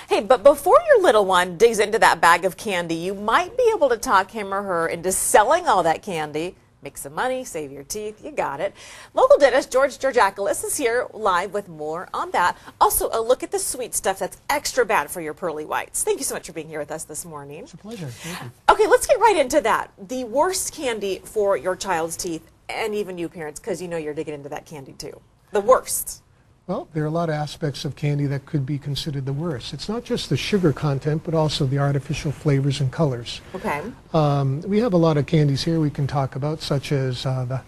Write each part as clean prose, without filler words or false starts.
Hey, but before your little one digs into that bag of candy, you might be able to talk him or her into selling all that candy. Make some money, save your teeth, you got it. Local dentist George Georgakoulis is here live with more on that. Also, a look at the sweet stuff that's extra bad for your pearly whites. Thank you so much for being here with us this morning. It's a pleasure. Thank you. Okay, let's get right into that. The worst candy for your child's teeth, and even you parents, because you know you're digging into that candy too. The worst. Well, there are a lot of aspects of candy that could be considered the worst. It's not just the sugar content, but also the artificial flavors and colors. Okay. We have a lot of candies here we can talk about, such as the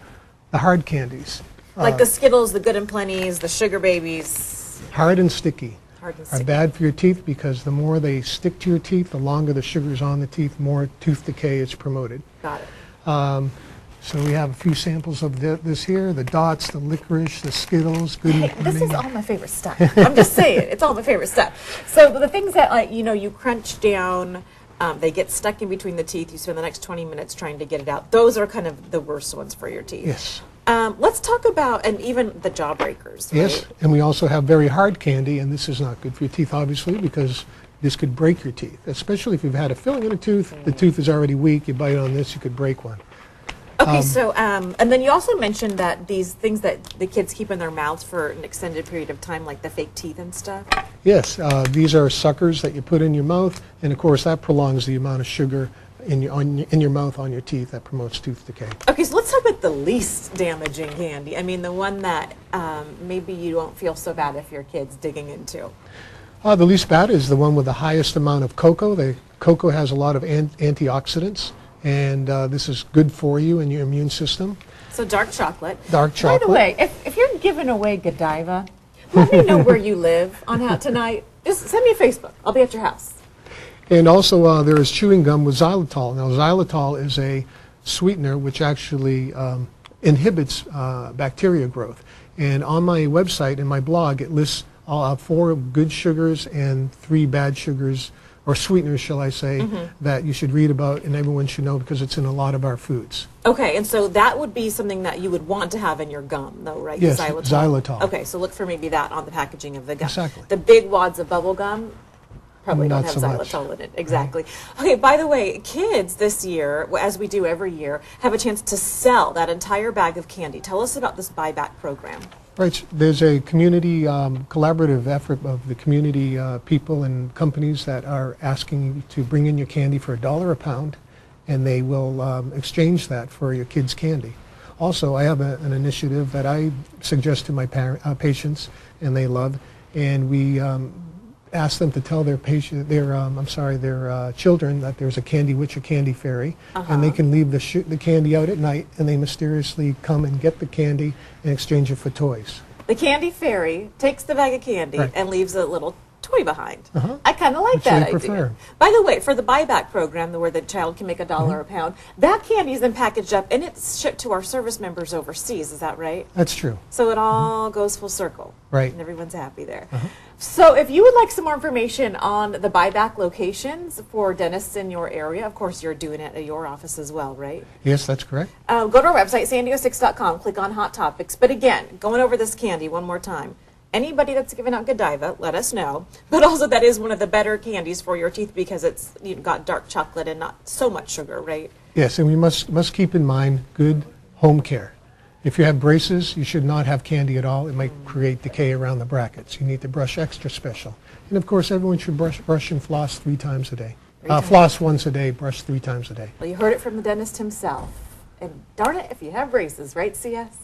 hard candies. Like the Skittles, the Good and Plenties, the Sugar Babies. Hard and sticky. Hard and Are sticky. bad for your teeth because the more they stick to your teeth, the longer the sugar's on the teeth, more tooth decay is promoted. Got it. So we have a few samples of this here, the dots, the licorice, the Skittles, Good and Hey, this is Plenty. all my favorite stuff. I'm just saying, it's all my favorite stuff. So the things that, you crunch down, they get stuck in between the teeth. You spend the next 20 minutes trying to get it out. Those are kind of the worst ones for your teeth. Yes. Let's talk about, and even the jawbreakers. Yes, right? and we also have very hard candy, and this is not good for your teeth, obviously, because this could break your teeth, especially if you've had a filling in a tooth. The tooth is already weak. You bite on this, you could break one. Okay, so, and then you also mentioned that these things that the kids keep in their mouths for an extended period of time, like the fake teeth and stuff. Yes, these are suckers that you put in your mouth, and of course that prolongs the amount of sugar in your mouth on your teeth. That promotes tooth decay. Okay, so let's talk about the least damaging candy. I mean, the one that maybe you won't feel so bad if your kid's digging into. The least bad is the one with the highest amount of cocoa. The cocoa has a lot of antioxidants, and this is good for you and your immune system. So dark chocolate. Dark chocolate. By the way, if you're giving away Godiva, let me know where you live on Out Tonight. Just send me a Facebook. I'll be at your house. And also there is chewing gum with xylitol. Now xylitol is a sweetener which actually inhibits bacteria growth. And on my website, in my blog, it lists 4 good sugars and 3 bad sugars, or sweeteners, shall I say, that you should read about and everyone should know because it's in a lot of our foods. Okay, and so that would be something that you would want to have in your gum, though, right? Yes, Xylitol. xylitol. Okay, so look for maybe that on the packaging of the gum. Exactly. The big wads of bubble gum probably don't Not have so much. xylitol in it. Exactly. Okay, by the way, kids this year, as we do every year, have a chance to sell that entire bag of candy. Tell us about this buyback program. Right. There's a community collaborative effort of the community people and companies that are asking you to bring in your candy for $1 a pound, and they will exchange that for your kids' candy. Also, I have an initiative that I suggest to my patients, and they love, and we ask them to tell their children that there's a candy witch or candy fairy, and they can leave the candy out at night, and they mysteriously come and get the candy and exchange it for toys. The candy fairy takes the bag of candy Right. and leaves a little toy behind. I kind of like Which that they idea. prefer. By the way, for the buyback program, where the child can make $1 a pound, that candy is then packaged up and it's shipped to our service members overseas. Is that right? That's true. So it all goes full circle. Right. And everyone's happy there. So if you would like some more information on the buyback locations for dentists in your area, of course you're doing it at your office as well, right? Yes, that's correct. Go to our website, sandio6.com, click on Hot Topics. But again, going over this candy one more time. Anybody that's giving out Godiva, let us know. But also that is one of the better candies for your teeth because it's got dark chocolate and not so much sugar, right? Yes, and we must keep in mind good home care. If you have braces, you should not have candy at all. It might create decay around the brackets. You need to brush extra special. And of course, everyone should brush and floss 3 times a day. Floss once a day, brush 3 times a day. Well, you heard it from the dentist himself. And darn it, if you have braces, right, CS?